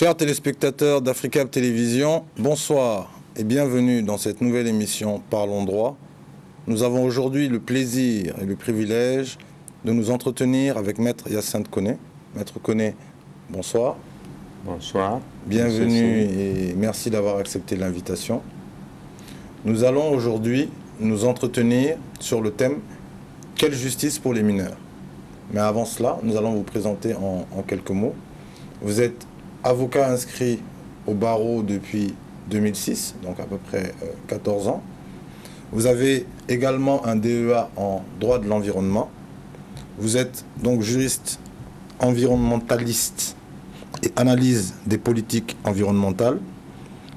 Chers téléspectateurs d'Africab Télévision, bonsoir et bienvenue dans cette nouvelle émission Parlons droit. Nous avons aujourd'hui le plaisir et le privilège de nous entretenir avec Maître Hyacinthe Koné. Maître Koné, bonsoir. Bonsoir. Bienvenue et merci d'avoir accepté l'invitation. Nous allons aujourd'hui nous entretenir sur le thème « Quelle justice pour les mineurs ?» Mais avant cela, nous allons vous présenter en quelques mots. Vous êtes avocat inscrit au barreau depuis 2006, donc à peu près 14 ans. Vous avez également un DEA en droit de l'environnement. Vous êtes donc juriste environnementaliste et analyse des politiques environnementales.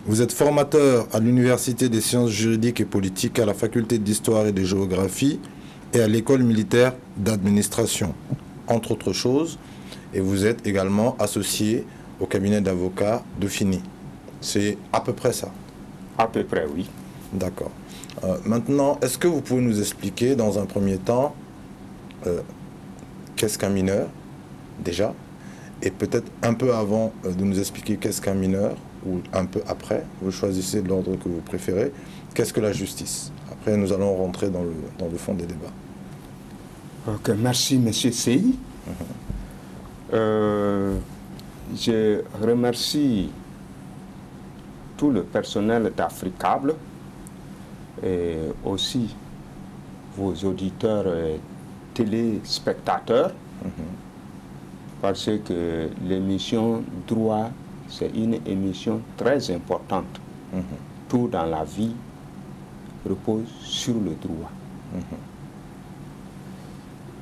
Vous êtes formateur à l'Université des sciences juridiques et politiques, à la faculté d'histoire et de géographie et à l'école militaire d'administration, entre autres choses. Et vous êtes également associé au cabinet d'avocats Dauphiny. C'est à peu près ça? À peu près, oui. D'accord. Maintenant, est-ce que vous pouvez nous expliquer, dans un premier temps, qu'est-ce qu'un mineur, déjà, et peut-être un peu avant de nous expliquer qu'est-ce qu'un mineur, ou un peu après, vous choisissez l'ordre que vous préférez, qu'est-ce que la justice? Après, nous allons rentrer dans le fond des débats. Ok, merci, Monsieur Sey. Je remercie tout le personnel d'Africable et aussi vos auditeurs et téléspectateurs parce que l'émission Droit, c'est une émission très importante. Tout dans la vie repose sur le droit.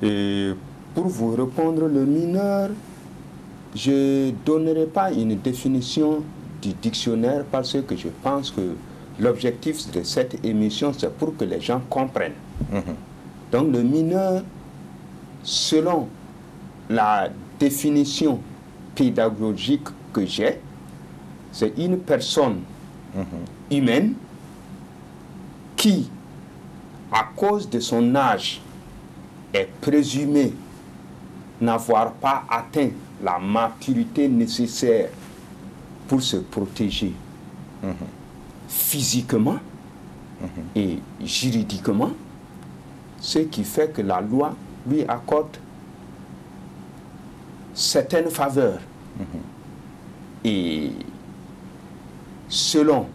Et pour vous répondre, le mineur, je ne donnerai pas une définition du dictionnaire parce que je pense que l'objectif de cette émission, c'est pour que les gens comprennent. Donc le mineur, selon la définition pédagogique que j'ai, c'est une personne humaine qui, à cause de son âge, est présumée n'avoir pas atteint la maturité nécessaire pour se protéger physiquement et juridiquement, ce qui fait que la loi lui accorde certaines faveurs. Et selon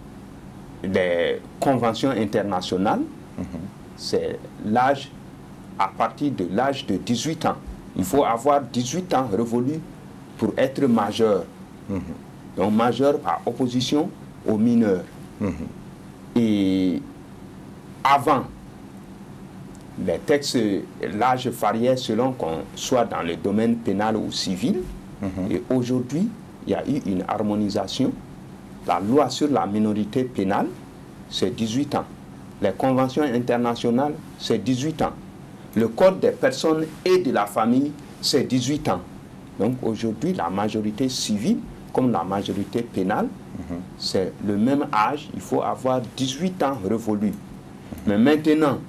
les conventions internationales, c'est l'âge, à partir de l'âge de 18 ans. Il faut avoir 18 ans révolus pour être majeur. Donc majeur par opposition aux mineurs. Et avant, les textes, l'âge variait selon qu'on soit dans le domaine pénal ou civil. Et aujourd'hui, il y a eu une harmonisation. La loi sur la minorité pénale, c'est 18 ans. Les conventions internationales, c'est 18 ans. Le code des personnes et de la famille, c'est 18 ans. Donc aujourd'hui, la majorité civile, comme la majorité pénale, c'est le même âge. Il faut avoir 18 ans révolus. Mais maintenant,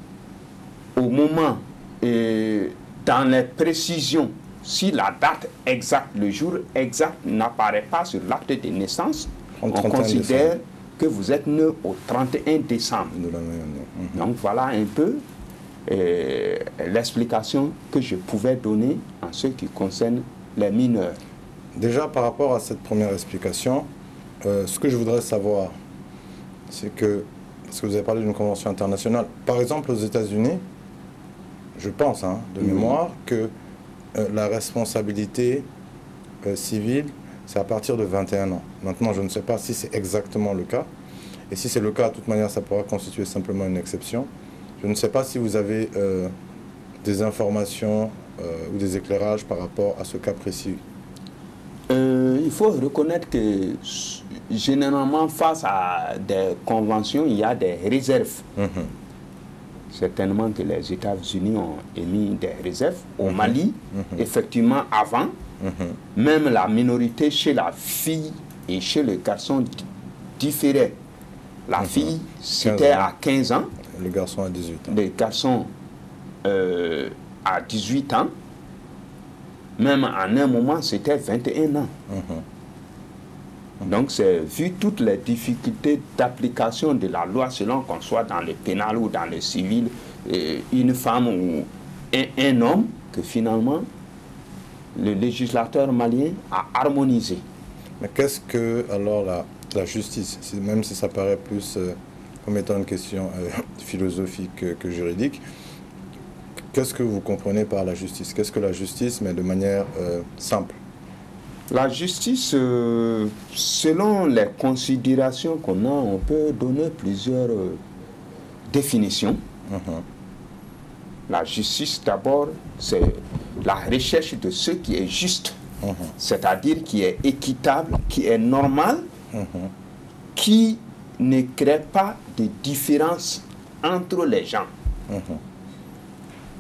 au moment, dans les précisions, si la date exacte, le jour exact n'apparaît pas sur l'acte de naissance, on considère que vous êtes né au 31 décembre. Donc voilà un peu l'explication que je pouvais donner en ce qui concerne les mineurs. Déjà, par rapport à cette première explication, ce que je voudrais savoir, c'est que, parce que vous avez parlé d'une convention internationale, par exemple aux États-Unis, je pense, de mémoire, que la responsabilité civile, c'est à partir de 21 ans. Maintenant, je ne sais pas si c'est exactement le cas. Et si c'est le cas, de toute manière, ça pourra constituer simplement une exception. Je ne sais pas si vous avez des informations ou des éclairages par rapport à ce cas précis. Il faut reconnaître que généralement, face à des conventions, il y a des réserves. Certainement que les États-Unis ont émis des réserves. Au Mali, effectivement, avant, même la minorité chez la fille et chez le garçon différait. La fille, c'était à 15 ans. Le garçon à 18 ans. Le garçon à 18 ans. Même en un moment, c'était 21 ans. Donc, c'est vu toutes les difficultés d'application de la loi, selon qu'on soit dans le pénal ou dans le civil, une femme ou un homme, que finalement, le législateur malien a harmonisé. Mais qu'est-ce que, alors, la justice, même si ça paraît plus comme étant une question philosophique que juridique, qu'est-ce que vous comprenez par la justice? Qu'est-ce que la justice, mais de manière simple? La justice, selon les considérations qu'on a, on peut donner plusieurs définitions. La justice, d'abord, c'est la recherche de ce qui est juste, c'est-à-dire qui est équitable, qui est normal, qui ne crée pas de différence entre les gens.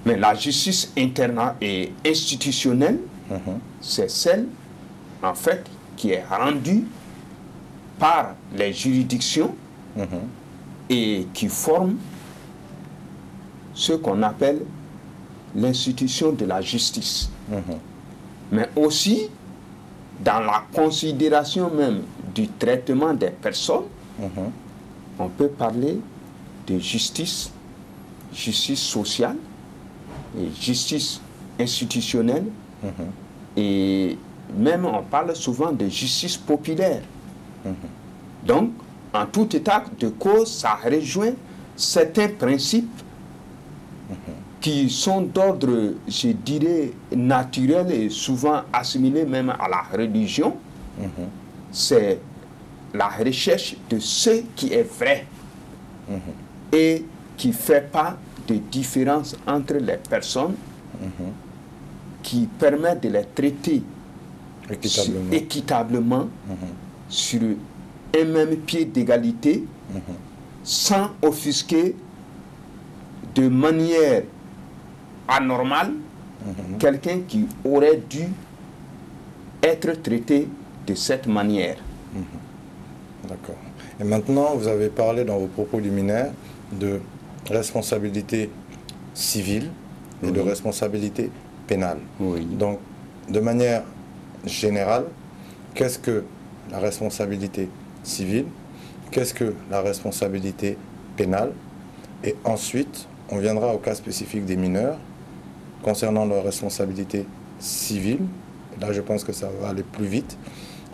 Mais la justice interne et institutionnelle, c'est celle, en fait, qui est rendue par les juridictions et qui forme ce qu'on appelle l'institution de la justice. Mais aussi, dans la considération même du traitement des personnes, on peut parler de justice, justice sociale, et justice institutionnelle, et même on parle souvent de justice populaire. Donc, en tout état de cause, ça rejoint certains principes qui sont d'ordre, je dirais, naturel et souvent assimilés même à la religion. C'est la recherche de ce qui est vrai et qui ne fait pas de différence entre les personnes, qui permet de les traiter équitablement sur un même pied d'égalité, sans offusquer de manière anormale quelqu'un qui aurait dû être traité de cette manière. D'accord. Et maintenant, vous avez parlé dans vos propos liminaires de responsabilité civile et de responsabilité pénale. Donc, de manière générale, qu'est-ce que la responsabilité civile? Qu'est-ce que la responsabilité pénale? Et ensuite, on viendra au cas spécifique des mineurs concernant leur responsabilité civile. Là, je pense que ça va aller plus vite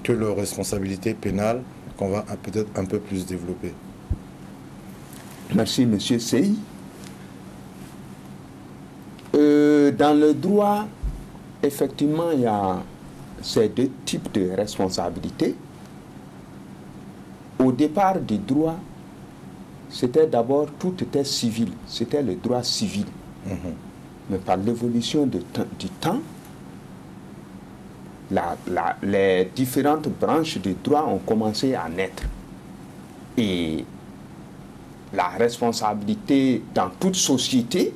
que leur responsabilité pénale qu'on va peut-être un peu plus développer. Merci, Monsieur Sey. Dans le droit, effectivement, il y a ces deux types de responsabilités. Au départ du droit, c'était d'abord, tout était civil, c'était le droit civil. Mais par l'évolution du temps, les différentes branches du droit ont commencé à naître. Et la responsabilité dans toute société,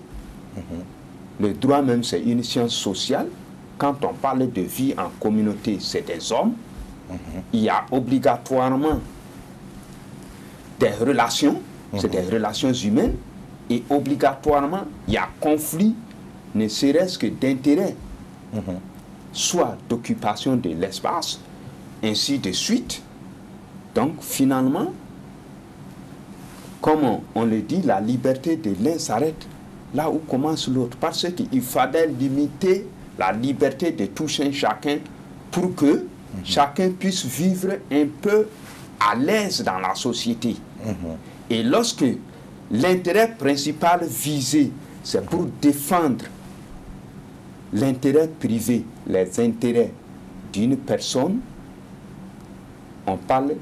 le droit même c'est une science sociale. Quand on parle de vie en communauté, c'est des hommes. Il y a obligatoirement des relations, c'est des relations humaines, et obligatoirement il y a conflit, ne serait-ce que d'intérêt, soit d'occupation de l'espace, ainsi de suite. Donc finalement, comme on le dit, la liberté de l'un s'arrête là où commence l'autre, parce qu'il fallait limiter la liberté de tout un chacun pour que chacun puisse vivre un peu à l'aise dans la société. Et lorsque l'intérêt principal visé, c'est pour défendre l'intérêt privé, les intérêts d'une personne, on parle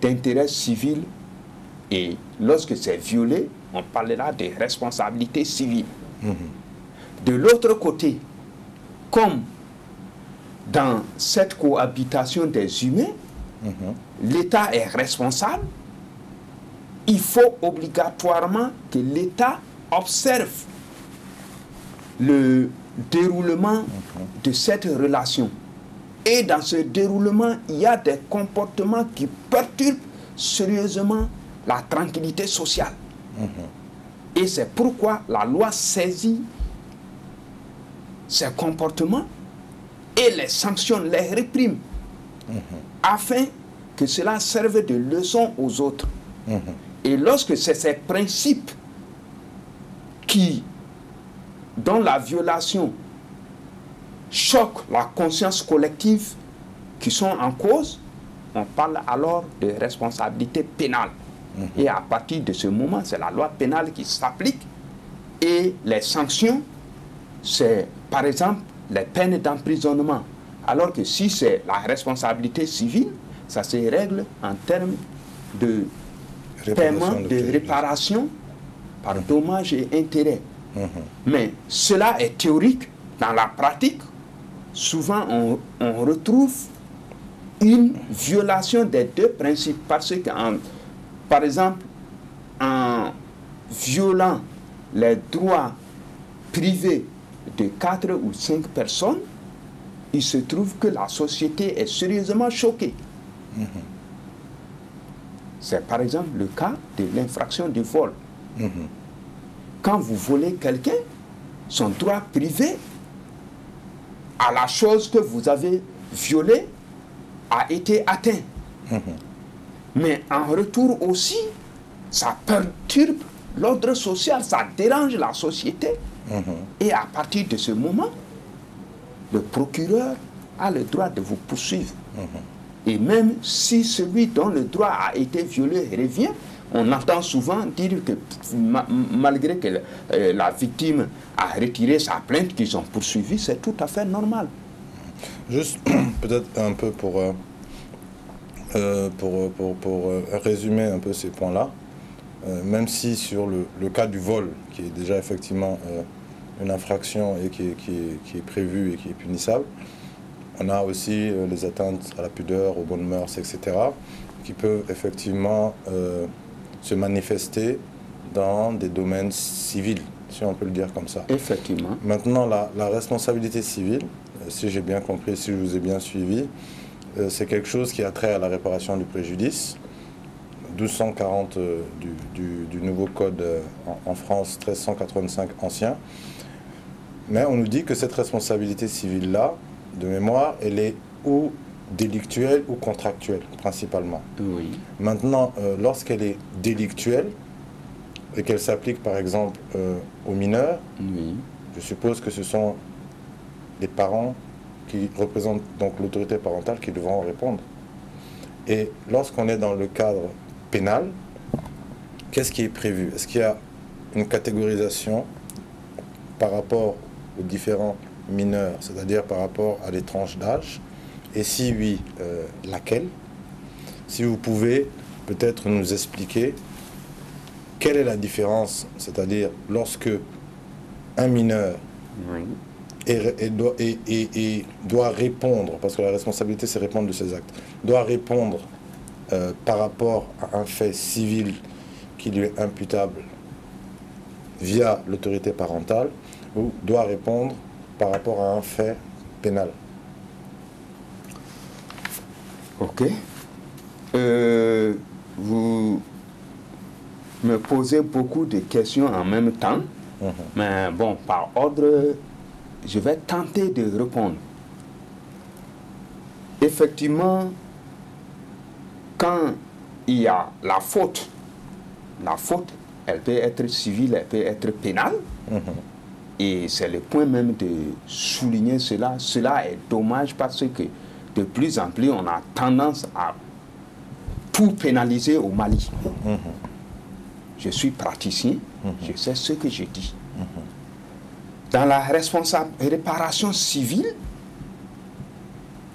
d'intérêt civil, et lorsque c'est violé, on parlera de responsabilité civile. De l'autre côté, comme dans cette cohabitation des humains, l'État est responsable, il faut obligatoirement que l'État observe le déroulement de cette relation. Et dans ce déroulement, il y a des comportements qui perturbent sérieusement la tranquillité sociale. Et c'est pourquoi la loi saisit ces comportements et les sanctionne, les réprime. afin que cela serve de leçon aux autres. Et lorsque c'est ces principes dont la violation choque la conscience collective qui sont en cause, on parle alors de responsabilité pénale. Et à partir de ce moment, c'est la loi pénale qui s'applique et les sanctions, c'est par exemple les peines d'emprisonnement. Alors que si c'est la responsabilité civile, ça se règle en termes de paiement de réparation par dommages et intérêts. Mais cela est théorique. Dans la pratique, souvent on retrouve une violation des deux principes. Parce que, par exemple, en violant les droits privés de 4 ou 5 personnes, il se trouve que la société est sérieusement choquée. C'est par exemple le cas de l'infraction de vol. Quand vous volez quelqu'un, son droit privé à la chose que vous avez violée a été atteint. Mais en retour aussi, ça perturbe l'ordre social, ça dérange la société. Et à partir de ce moment, le procureur a le droit de vous poursuivre. Et même si celui dont le droit a été violé revient, on entend souvent dire que malgré que la victime a retiré sa plainte, qu'ils ont poursuivi, c'est tout à fait normal. Juste peut-être un peu pour résumer un peu ces points-là, même si sur le cas du vol, qui est déjà effectivement une infraction et qui est prévue et qui est punissable, on a aussi les atteintes à la pudeur, aux bonnes mœurs, etc., qui peuvent effectivement se manifester dans des domaines civils, si on peut le dire comme ça. Effectivement. Maintenant, la responsabilité civile, si j'ai bien compris, si je vous ai bien suivi, c'est quelque chose qui a trait à la réparation du préjudice. 1240 du nouveau code en France, 1385 ancien. Mais on nous dit que cette responsabilité civile-là, de mémoire, elle est ou délictuelle ou contractuelle, principalement. Oui. Maintenant, lorsqu'elle est délictuelle et qu'elle s'applique, par exemple, aux mineurs, oui, je suppose que ce sont les parents qui représentent donc l'autorité parentale qui devront répondre. Et lorsqu'on est dans le cadre pénal, qu'est-ce qui est prévu? Est-ce qu'il y a une catégorisation par rapport aux différents mineurs, c'est-à-dire par rapport à des tranches d'âge? Et si oui, laquelle? Si vous pouvez peut-être nous expliquer quelle est la différence, c'est-à-dire lorsque un mineur doit répondre, parce que la responsabilité c'est répondre de ses actes, doit répondre par rapport à un fait civil qui lui est imputable via l'autorité parentale, ou doit répondre par rapport à un fait pénal. Ok. Vous me posez beaucoup de questions en même temps, mais bon, par ordre, je vais tenter de répondre. Effectivement, quand il y a la faute, elle peut être civile, elle peut être pénale. Et c'est le point même de souligner cela. Cela est dommage parce que de plus en plus, on a tendance à tout pénaliser au Mali. Je suis praticien, je sais ce que je dis. Dans la réparation civile,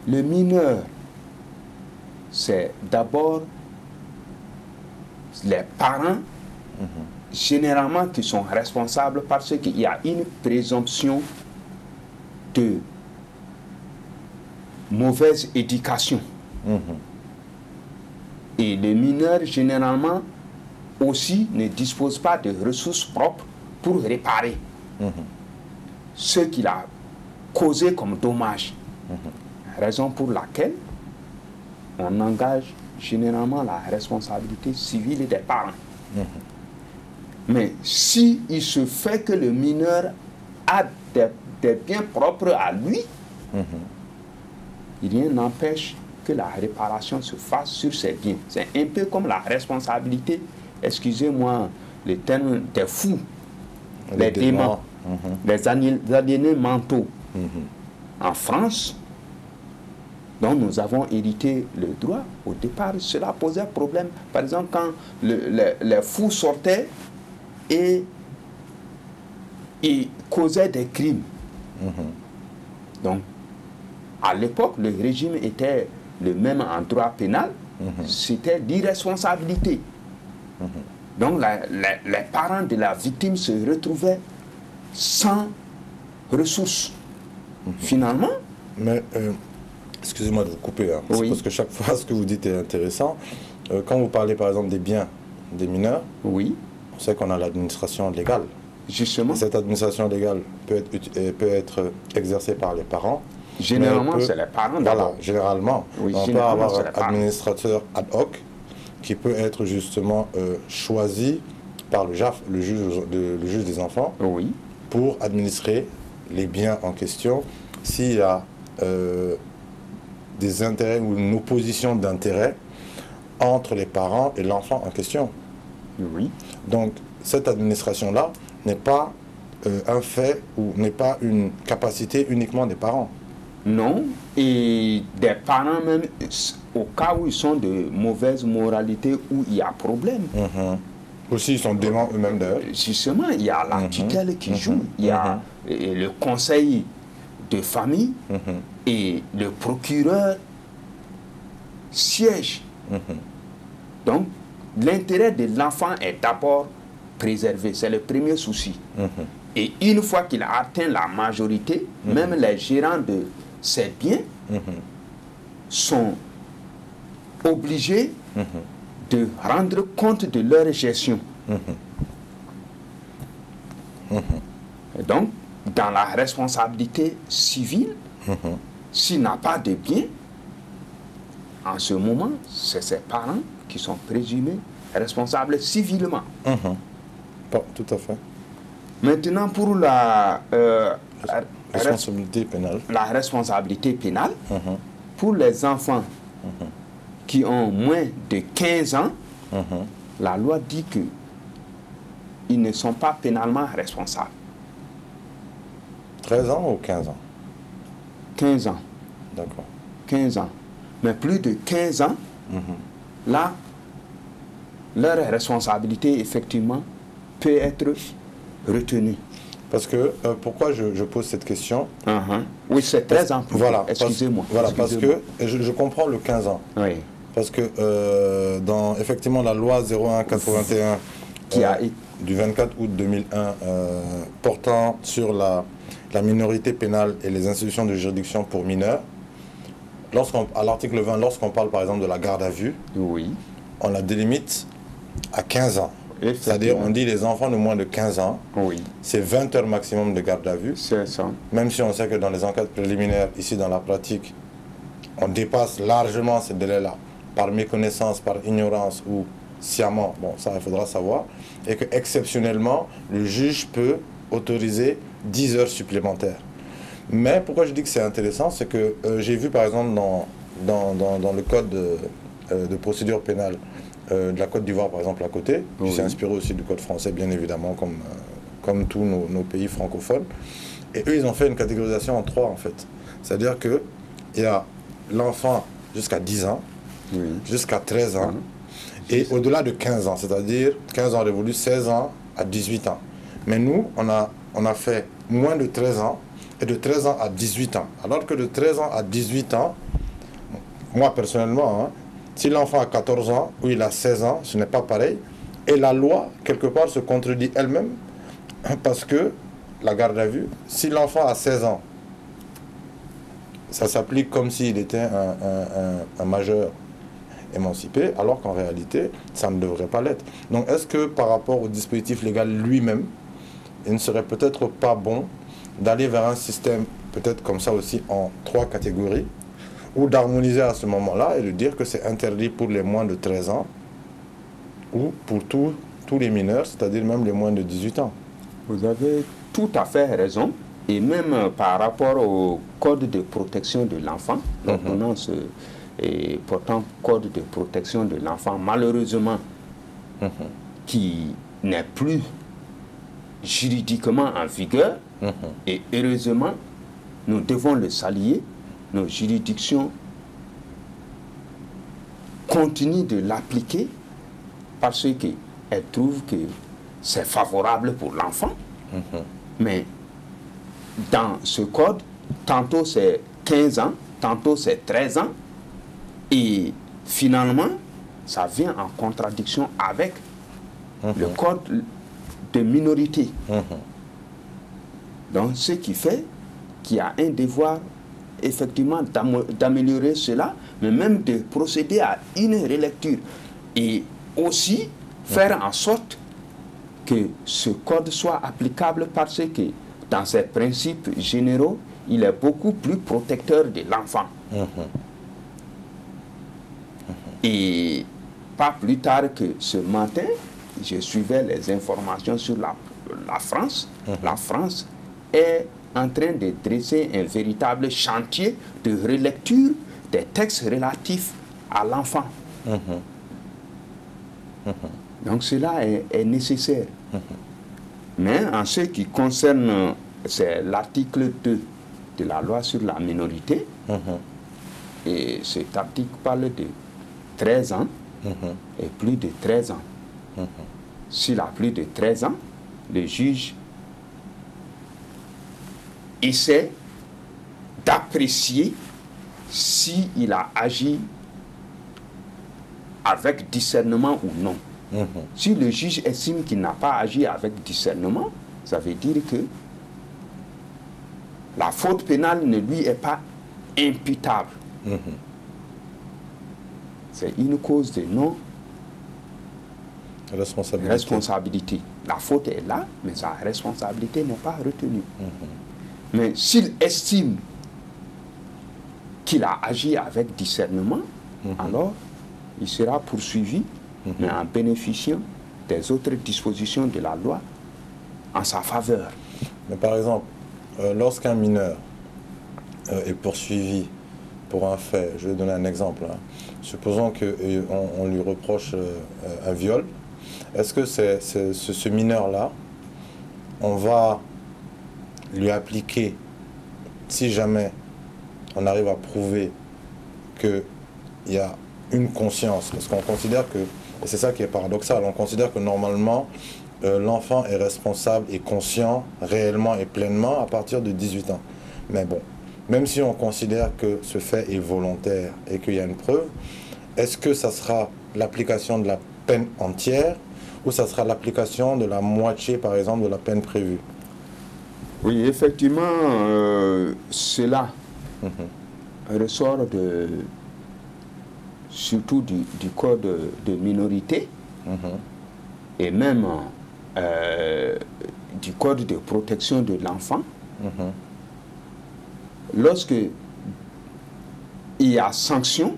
le mineur, c'est d'abord les parents, généralement, qui sont responsables parce qu'il y a une présomption de mauvaise éducation. Et les mineurs, généralement, aussi ne disposent pas de ressources propres pour réparer ce qu'il a causé comme dommage. Raison pour laquelle on engage généralement la responsabilité civile des parents. Mais si il se fait que le mineur a des biens propres à lui, rien n'empêche que la réparation se fasse sur ces biens. C'est un peu comme la responsabilité, excusez-moi le terme, des fous, les démons, les aliénés mentaux. En France, dont nous avons hérité le droit, au départ, cela posait problème. Par exemple, quand les fous sortaient et causaient des crimes. Donc, à l'époque, le régime était le même en droit pénal, c'était l'irresponsabilité. Donc, les parents de la victime se retrouvaient sans ressources. Finalement... Mais, excusez-moi de vous couper, hein, oui. parce que chaque fois, ce que vous dites est intéressant. Quand vous parlez, par exemple, des biens des mineurs, oui. on sait qu'on a l'administration légale. Justement. Et cette administration légale peut être exercée par les parents. Généralement, c'est les parents. Voilà, généralement. Oui, on peut avoir un administrateur ad hoc qui peut être justement choisi par le JAF, le juge des enfants, oui, pour administrer les biens en question s'il y a des intérêts ou une opposition d'intérêts entre les parents et l'enfant en question. Oui. Donc, cette administration-là n'est pas un fait ou n'est pas une capacité uniquement des parents. Non, et des parents même, au cas où ils sont de mauvaise moralité, où il y a problème. Aussi, ils sont déments eux-mêmes d'ailleurs. Justement, il y a la tutelle qui joue, il y a le conseil de famille et le procureur siège. Donc, l'intérêt de l'enfant est d'abord préservé, c'est le premier souci. Et une fois qu'il a atteint la majorité, même les gérants de ces biens sont obligés de rendre compte de leur gestion. Et donc, dans la responsabilité civile, s'il n'a pas de biens, en ce moment, c'est ses parents qui sont présumés responsables civilement. Bon, tout à fait. Maintenant, pour la responsabilité pénale. La responsabilité pénale, pour les enfants qui ont moins de 15 ans, la loi dit qu'ils ne sont pas pénalement responsables. 13 ans ou 15 ans? 15 ans. D'accord. 15 ans. Mais plus de 15 ans, là, leur responsabilité, effectivement, peut être retenue. Parce que, pourquoi je pose cette question? Oui, c'est 13 ans. Voilà, excusez-moi. Voilà, parce que je comprends le 15 ans. Oui. Parce que dans, effectivement, la loi 01-81 du 24 août 2001 portant sur la minorité pénale et les institutions de juridiction pour mineurs, à l'article 20, lorsqu'on parle par exemple de la garde à vue, oui, on la délimite à 15 ans. C'est-à-dire, on dit les enfants de moins de 15 ans, oui, c'est 20 heures maximum de garde à vue. C'est ça. Même si on sait que dans les enquêtes préliminaires, ici dans la pratique, on dépasse largement ces délais-là, par méconnaissance, par ignorance ou sciemment, bon, ça il faudra savoir, et que exceptionnellement, le juge peut autoriser 10 heures supplémentaires. Mais pourquoi je dis que c'est intéressant, c'est que j'ai vu par exemple dans le code de procédure pénale de la Côte d'Ivoire par exemple à côté, qui s'est inspiré aussi du code français bien évidemment comme tous nos pays francophones, et eux ils ont fait une catégorisation en 3 en fait. C'est-à-dire qu'il y a l'enfant jusqu'à 10 ans, jusqu'à 13 ans, et au-delà de 15 ans, c'est-à-dire 15 ans révolus, 16 ans à 18 ans. Mais nous, on a fait moins de 13 ans, et de 13 ans à 18 ans. Alors que de 13 ans à 18 ans, moi personnellement, si l'enfant a 14 ans ou il a 16 ans, ce n'est pas pareil. Et la loi, quelque part, se contredit elle-même parce que la garde à vue, si l'enfant a 16 ans, ça s'applique comme s'il était un majeur émancipé, alors qu'en réalité, ça ne devrait pas l'être. Donc est-ce que par rapport au dispositif légal lui-même, il ne serait peut-être pas bon d'aller vers un système peut-être comme ça aussi en 3 catégories, ou d'harmoniser à ce moment-là et de dire que c'est interdit pour les moins de 13 ans ou pour tous les mineurs, c'est-à-dire même les moins de 18 ans. Vous avez tout à fait raison. Et même par rapport au code de protection de l'enfant, l'ordonnance et portant code de protection de l'enfant, malheureusement, qui n'est plus juridiquement en vigueur, et heureusement, nous devons le saluer, nos juridictions continuent de l'appliquer parce qu'elles trouvent que c'est favorable pour l'enfant. Mais dans ce code, tantôt c'est 15 ans, tantôt c'est 13 ans, et finalement, ça vient en contradiction avec le code de minorité. Donc, ce qui fait qu'il y a un devoir, effectivement, d'améliorer cela, mais même de procéder à une relecture. Et aussi, faire en sorte que ce code soit applicable parce que, dans ses principes généraux, il est beaucoup plus protecteur de l'enfant. Et pas plus tard que ce matin, je suivais les informations sur la France. La France est en train de dresser un véritable chantier de relecture des textes relatifs à l'enfant. Donc cela est nécessaire. Mais en ce qui concerne, c'est l'article 2 de la loi sur la minorité, et cet article parle de 13 ans et plus de 13 ans. S'il a plus de 13 ans, le juge essaie d'apprécier s'il a agi avec discernement ou non. Si le juge estime qu'il n'a pas agi avec discernement, ça veut dire que la faute pénale ne lui est pas imputable. C'est une cause de non-responsabilité. La faute est là, mais sa responsabilité n'est pas retenue. Mais s'il estime qu'il a agi avec discernement, alors il sera poursuivi, mais en bénéficiant des autres dispositions de la loi en sa faveur. Mais par exemple, lorsqu'un mineur est poursuivi pour un fait, je vais donner un exemple, supposons qu'on lui reproche un viol, est-ce que ce mineur-là, on va lui appliquer, si jamais on arrive à prouver qu'il y a une conscience, parce qu'on considère que, et c'est ça qui est paradoxal, on considère que normalement l'enfant est responsable et conscient réellement et pleinement à partir de 18 ans. Mais bon, même si on considère que ce fait est volontaire et qu'il y a une preuve, est-ce que ça sera l'application de la peine entière ou ça sera l'application de la moitié, par exemple, de la peine prévue? Oui, effectivement, cela ressort surtout du code de minorité et même du code de protection de l'enfant. Lorsque il y a sanction,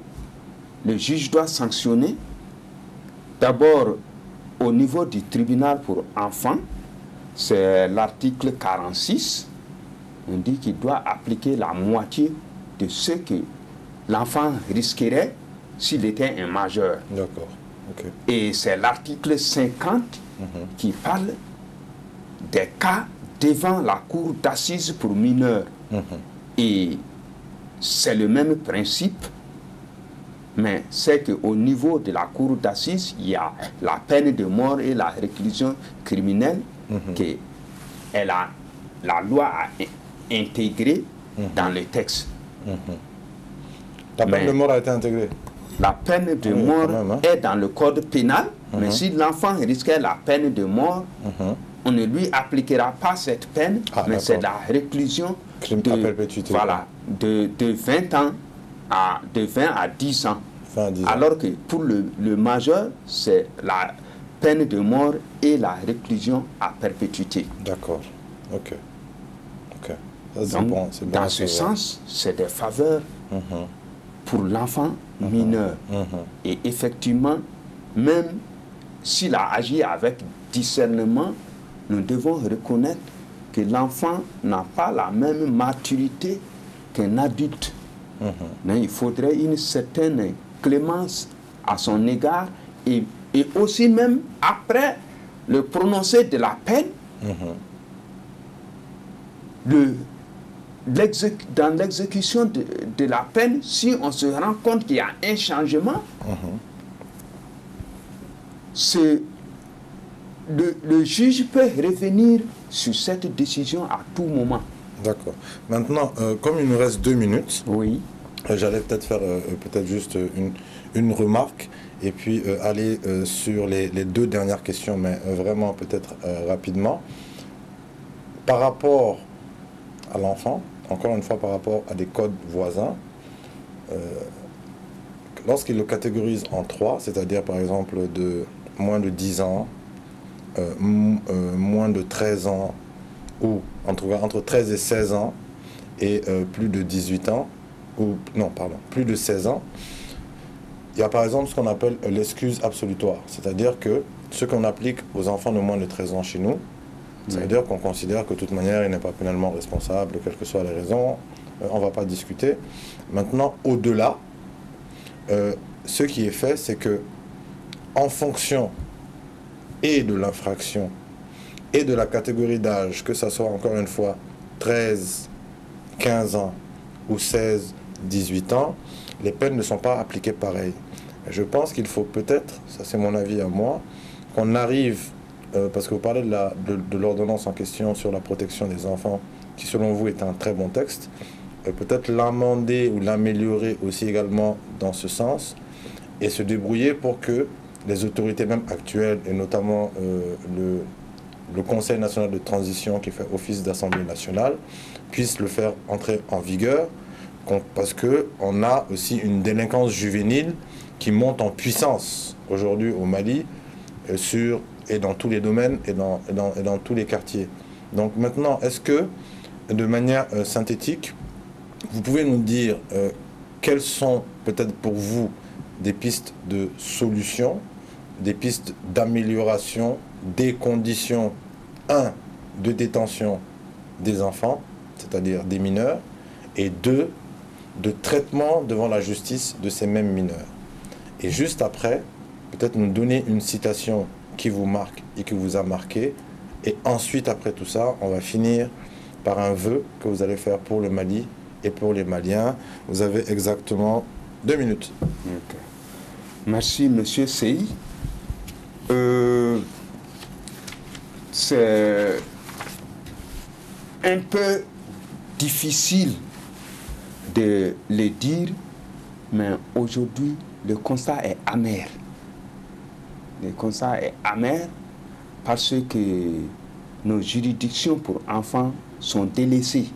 le juge doit sanctionner d'abord au niveau du tribunal pour enfants. C'est l'article 46. On dit qu'il doit appliquer la moitié de ce que l'enfant risquerait s'il était un majeur. D'accord. Okay. Et c'est l'article 50 qui parle des cas devant la cour d'assises pour mineurs. Et c'est le même principe, mais c'est qu'au niveau de la cour d'assises, il y a la peine de mort et la réclusion criminelle que la loi a intégrée dans le texte. La peine de mort a été intégrée? La peine de mort est dans le code pénal, mais si l'enfant risquait la peine de mort, on ne lui appliquera pas cette peine, mais c'est la réclusion à perpétuité. Voilà, de 20 ans de 20 à 10 ans. Alors que pour le majeur, c'est la peine de mort et la réclusion à perpétuité. D'accord. Ok. Ça, donc, bon, dans ce sens, c'est des faveurs pour l'enfant mineur. Et effectivement, même s'il a agi avec discernement, nous devons reconnaître que l'enfant n'a pas la même maturité qu'un adulte. Mais il faudrait une certaine clémence à son égard et aussi même après le prononcé de la peine, dans l'exécution de la peine, si on se rend compte qu'il y a un changement, le juge peut revenir sur cette décision à tout moment. D'accord. Maintenant, comme il nous reste 2 minutes, oui, j'allais peut-être faire juste une remarque et puis aller sur les 2 dernières questions, mais vraiment peut-être rapidement. Par rapport à l'enfant, encore une fois par rapport à des codes voisins, lorsqu'ils le catégorisent en 3, c'est-à-dire par exemple de moins de 10 ans, moins de 13 ans, ou en tout cas entre 13 et 16 ans, et plus de 18 ans, plus de 16 ans, il y a par exemple ce qu'on appelle l'excuse absolutoire, c'est-à-dire que ce qu'on applique aux enfants de moins de 13 ans chez nous, ça veut dire qu'on considère que de toute manière, il n'est pas pénalement responsable, quelles que soient les raisons, on ne va pas discuter. Maintenant, au-delà, ce qui est fait, c'est que en fonction et de l'infraction et de la catégorie d'âge, que ce soit encore une fois 13, 15 ans ou 16, 18 ans, les peines ne sont pas appliquées pareil. Je pense qu'il faut peut-être, ça c'est mon avis à moi, qu'on arrive, parce que vous parlez de l'ordonnance en question sur la protection des enfants, qui selon vous est un très bon texte, peut-être l'amender ou l'améliorer aussi également dans ce sens, et se débrouiller pour que les autorités même actuelles, et notamment le Conseil national de transition qui fait office d'Assemblée nationale, puissent le faire entrer en vigueur, parce qu'on a aussi une délinquance juvénile qui monte en puissance aujourd'hui au Mali, et dans tous les domaines et dans tous les quartiers. Donc maintenant, est-ce que, de manière synthétique, vous pouvez nous dire quelles sont peut-être pour vous des pistes de solution, des pistes d'amélioration des conditions, de détention des enfants, c'est-à-dire des mineurs, et 2, de traitement devant la justice de ces mêmes mineurs. Et juste après, peut-être nous donner une citation qui vous marque et qui vous a marqué. Et ensuite, après tout ça, on va finir par un vœu que vous allez faire pour le Mali et pour les Maliens. Vous avez exactement 2 minutes. Okay. Merci, Monsieur Sey. C'est un peu difficile de le dire, mais aujourd'hui, le constat est amer. Le constat est amer parce que nos juridictions pour enfants sont délaissées.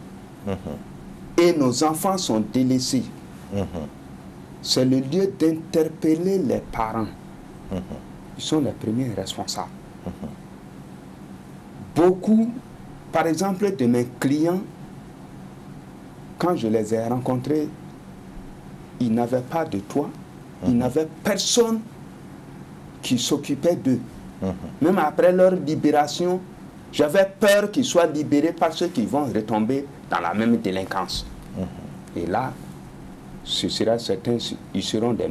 Et nos enfants sont délaissés. C'est le lieu d'interpeller les parents. Ils sont les premiers responsables. Beaucoup, par exemple, de mes clients, quand je les ai rencontrés, ils n'avaient pas de toit, ils n'avaient personne qui s'occupait d'eux. Même après leur libération, j'avais peur qu'ils soient libérés parce qu'ils vont retomber dans la même délinquance. Et là, ce sera certain, ils seront des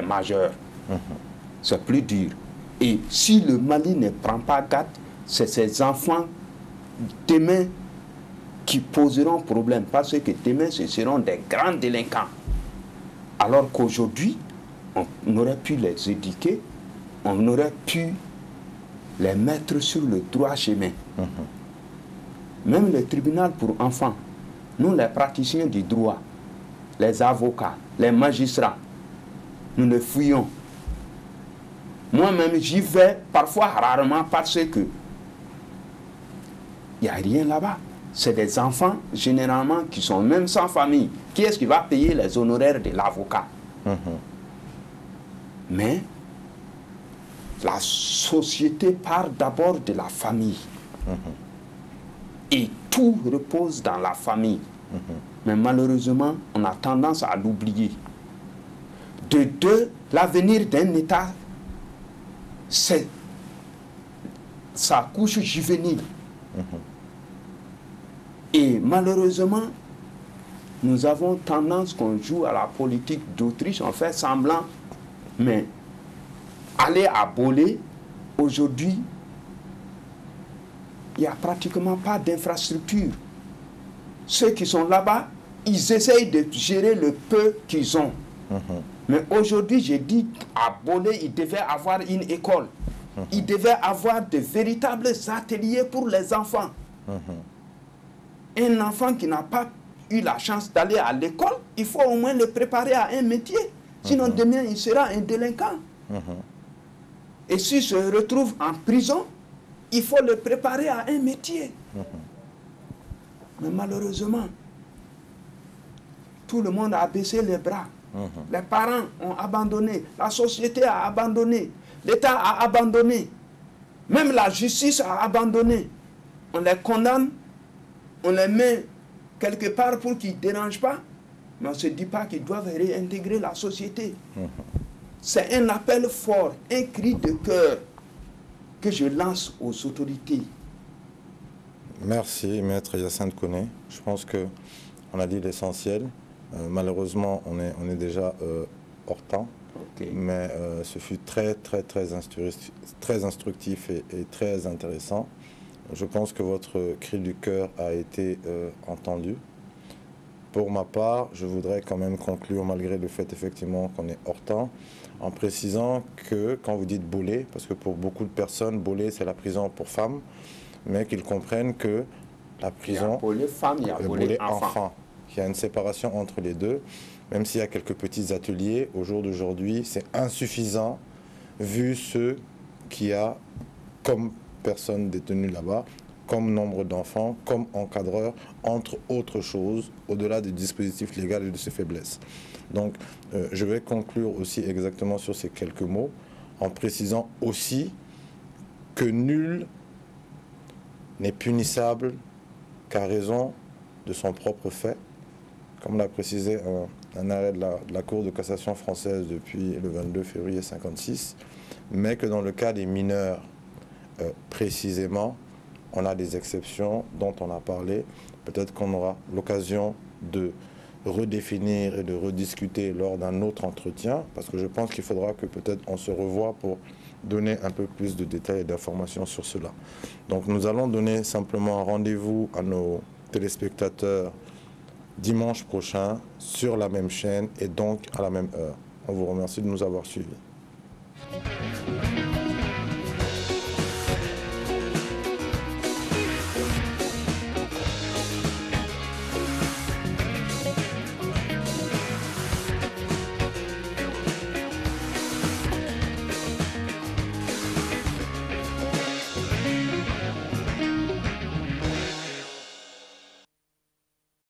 majeurs. C'est plus dur. Et si le Mali ne prend pas garde, c'est ces enfants demain qui poseront problème, parce que demain ce seront des grands délinquants. Alors qu'aujourd'hui, on aurait pu les éduquer, on aurait pu les mettre sur le droit chemin. Même le tribunal pour enfants, nous les praticiens du droit, les avocats, les magistrats, nous le fuyons. Moi-même, j'y vais parfois rarement parce que il n'y a rien là-bas. C'est des enfants, généralement, qui sont même sans famille. Qui est-ce qui va payer les honoraires de l'avocat? Mais la société part d'abord de la famille. Et tout repose dans la famille. Mais malheureusement, on a tendance à l'oublier. De 2, l'avenir d'un État, c'est sa couche juvénile. Et malheureusement, nous avons tendance qu'on joue à la politique d'Autriche, on fait semblant, mais aller à Bolé, aujourd'hui, il n'y a pratiquement pas d'infrastructure. Ceux qui sont là-bas, ils essayent de gérer le peu qu'ils ont. Mais aujourd'hui, j'ai dit, à Bolé, il devait avoir une école. Il devait avoir de véritables ateliers pour les enfants. Un enfant qui n'a pas eu la chance d'aller à l'école, il faut au moins le préparer à un métier. Sinon, demain, il sera un délinquant. Et s'il se retrouve en prison, il faut le préparer à un métier. Mais malheureusement, tout le monde a baissé les bras. Les parents ont abandonné, la société a abandonné, l'État a abandonné, même la justice a abandonné. On les condamne, on les met quelque part pour qu'ils ne dérangent pas, mais on ne se dit pas qu'ils doivent réintégrer la société. C'est un appel fort, un cri de cœur que je lance aux autorités. Merci, Maître Hyacinthe Koné. Je pense qu'on a dit l'essentiel. Malheureusement, on est déjà hors temps, mais ce fut très instructif et très intéressant. Je pense que votre cri du cœur a été entendu. Pour ma part, je voudrais quand même conclure, malgré le fait effectivement qu'on est hors temps, en précisant que quand vous dites Bolé, parce que pour beaucoup de personnes, Bolé c'est la prison pour femmes, mais qu'ils comprennent que la prison... Il y a Bolé femmes, il y a Bolé enfants. Il y a une séparation entre les deux, même s'il y a quelques petits ateliers, au jour d'aujourd'hui, c'est insuffisant vu ce qu'il y a comme personnes détenues là-bas, comme nombre d'enfants, comme encadreurs, entre autres choses, au-delà du dispositif légal et de ses faiblesses. Donc, je vais conclure aussi exactement sur ces quelques mots, en précisant aussi que nul n'est punissable qu'à raison de son propre fait, comme l'a précisé un arrêt de la Cour de cassation française depuis le 22 février 1956, mais que dans le cas des mineurs, précisément, on a des exceptions dont on a parlé. Peut-être qu'on aura l'occasion de redéfinir et de rediscuter lors d'un autre entretien, parce que je pense qu'il faudra que peut-être on se revoie pour donner un peu plus de détails et d'informations sur cela. Donc nous allons donner simplement un rendez-vous à nos téléspectateurs dimanche prochain sur la même chaîne et donc à la même heure. On vous remercie de nous avoir suivis.